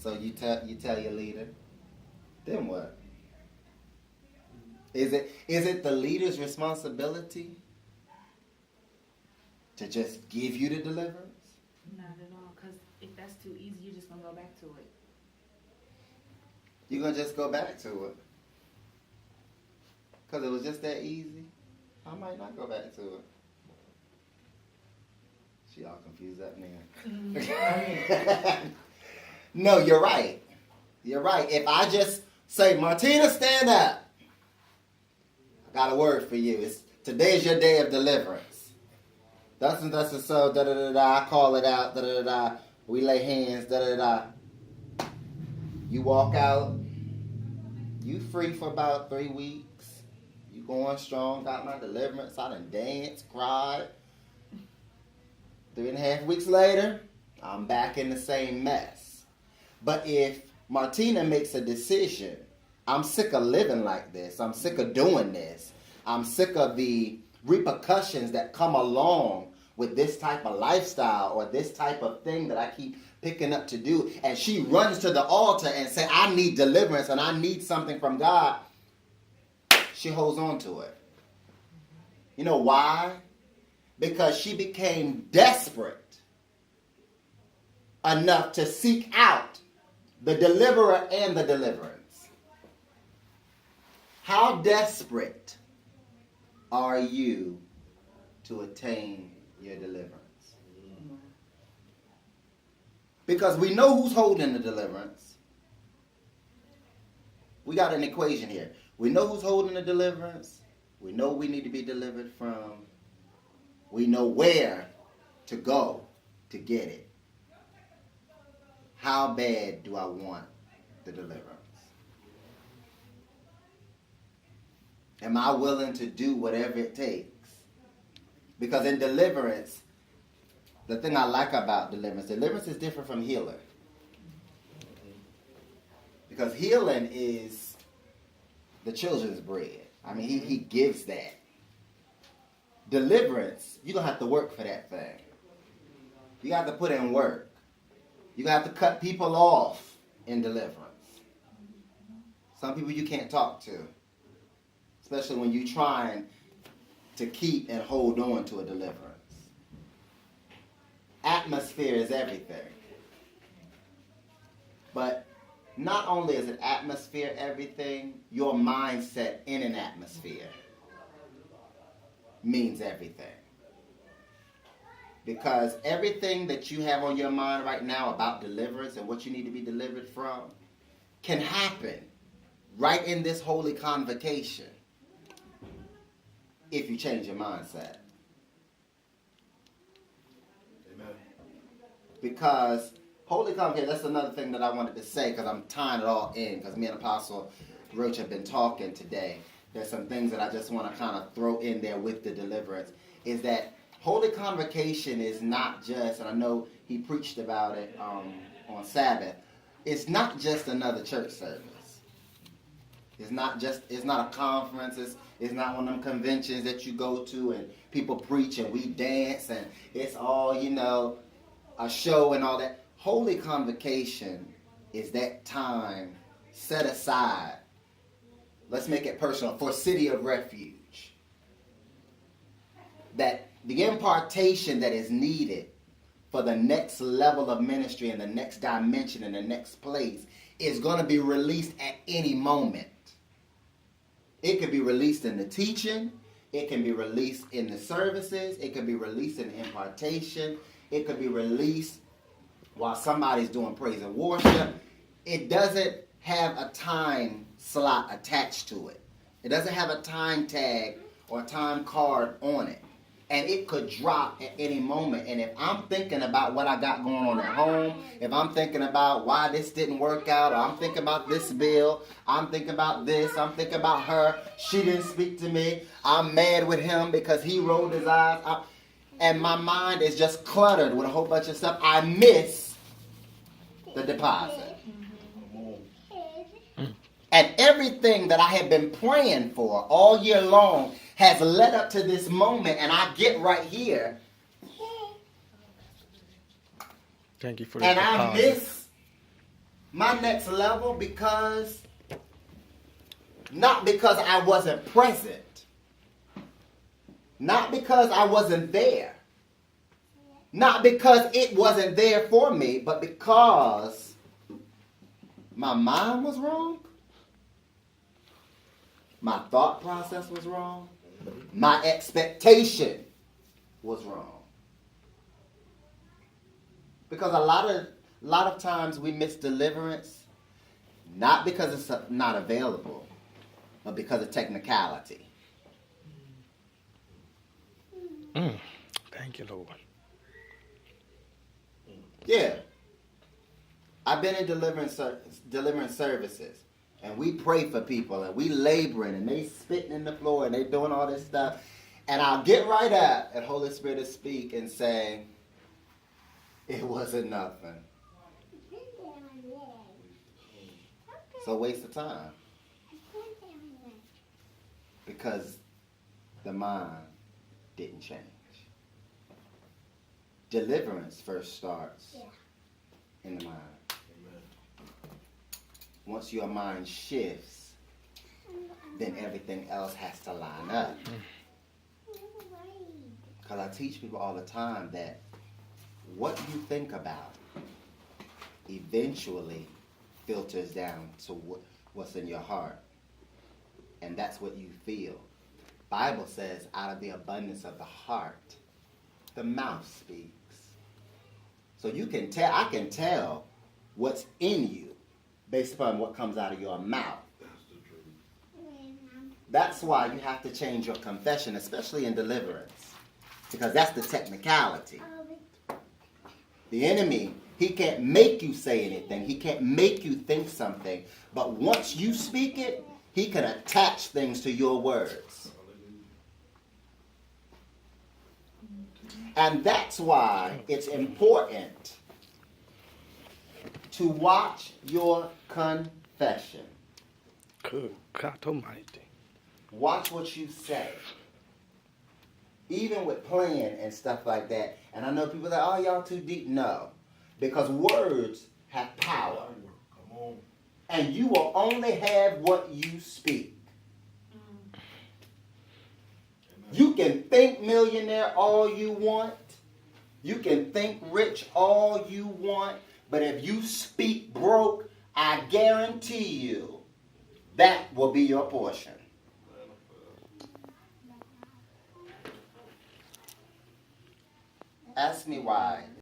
So you tell your leader. Then what? Is it the leader's responsibility to just give you the deliverance? Not at all, because if that's too easy, you're just going to go back to it. You're going to just go back to it? Because it was just that easy? I might not go back to it. She all confused up now. No, you're right. You're right. If I just say, Martina, stand up. I got a word for you. Today is your day of deliverance. Thus and thus and so, da-da-da-da. I call it out, da-da-da-da. We lay hands, da-da-da-da. You walk out. You free for about 3 weeks. You going strong. Got my deliverance. I done danced, cried. 3.5 weeks later, I'm back in the same mess. But if Martina makes a decision, I'm sick of living like this. I'm sick of doing this. I'm sick of the repercussions that come along with this type of lifestyle or this type of thing that I keep picking up to do. And she runs to the altar and says, I need deliverance and I need something from God. She holds on to it. You know why? Because she became desperate enough to seek out the deliverer and the deliverance. How desperate are you to attain your deliverance? Because we know who's holding the deliverance. We got an equation here. We know who's holding the deliverance. We know we need to be delivered from. We know where to go to get it. How bad do I want the deliverance? Am I willing to do whatever it takes? Because in deliverance, the thing I like about deliverance is different from healing. Because healing is the children's bread. I mean, he gives that. Deliverance, you're going to have to work for that thing. You got to put in work. You got to cut people off in deliverance. Some people you can't talk to. Especially when you're trying to keep and hold on to a deliverance. Atmosphere is everything. But not only is it atmosphere everything, your mindset in an atmosphere means everything. Because everything that you have on your mind right now about deliverance and what you need to be delivered from can happen right in this holy convocation if you change your mindset. Amen. Because holy convocation, that's another thing that I wanted to say because I'm tying it all in because me and Apostle Roach have been talking today. There's some things that I just want to kind of throw in there with the deliverance, is that holy convocation is not just, and I know he preached about it on Sabbath, it's not just another church service. It's not a conference, it's not one of them conventions that you go to and people preach and we dance and it's all, a show and all that. Holy convocation is that time set aside. Let's make it personal. For City of Refuge. That the impartation that is needed for the next level of ministry and the next dimension and the next place is going to be released at any moment. It could be released in the teaching. It can be released in the services. It could be released in the impartation. It could be released while somebody's doing praise and worship. It doesn't have a time slot attached to it. It doesn't have a time tag or a time card on it. And it could drop at any moment. And if I'm thinking about what I got going on at home, if I'm thinking about why this didn't work out, or I'm thinking about this bill, I'm thinking about this, I'm thinking about her, she didn't speak to me, I'm mad with him because he rolled his eyes, and my mind is just cluttered with a whole bunch of stuff, I miss the deposit. And everything that I have been praying for all year long has led up to this moment, and I get right here. Thank you for and I miss my next level because, not because I wasn't present, not because I wasn't there, not because it wasn't there for me, but because my mind was wrong, my thought process was wrong, my expectation was wrong. Because a lot of times we miss deliverance, not because it's not available, but because of technicality. Thank you, Lord. Yeah. I've been in deliverance services, and we pray for people, and we laboring, and they spitting in the floor, and they doing all this stuff. And I'll get right up, and Holy Spirit will speak and say, it wasn't nothing. It's a waste of time. Because the mind didn't change. Deliverance first starts in the mind. Once your mind shifts, then everything else has to line up. Because I teach people all the time that what you think about eventually filters down to what's in your heart. And that's what you feel. Bible says, out of the abundance of the heart, the mouth speaks. So you can tell, I can tell what's in you based upon what comes out of your mouth. That's why you have to change your confession, especially in deliverance, because that's the technicality. The enemy, he can't make you say anything. He can't make you think something. But once you speak it, he can attach things to your words. And that's why it's important to watch your confession. Good God Almighty. Watch what you say. Even with playing and stuff like that. And I know people that, oh, y'all too deep. No. Because words have power. Come on. And you will only have what you speak. You can think millionaire all you want. You can think rich all you want. But if you speak broke, I guarantee you that will be your portion. Ask me why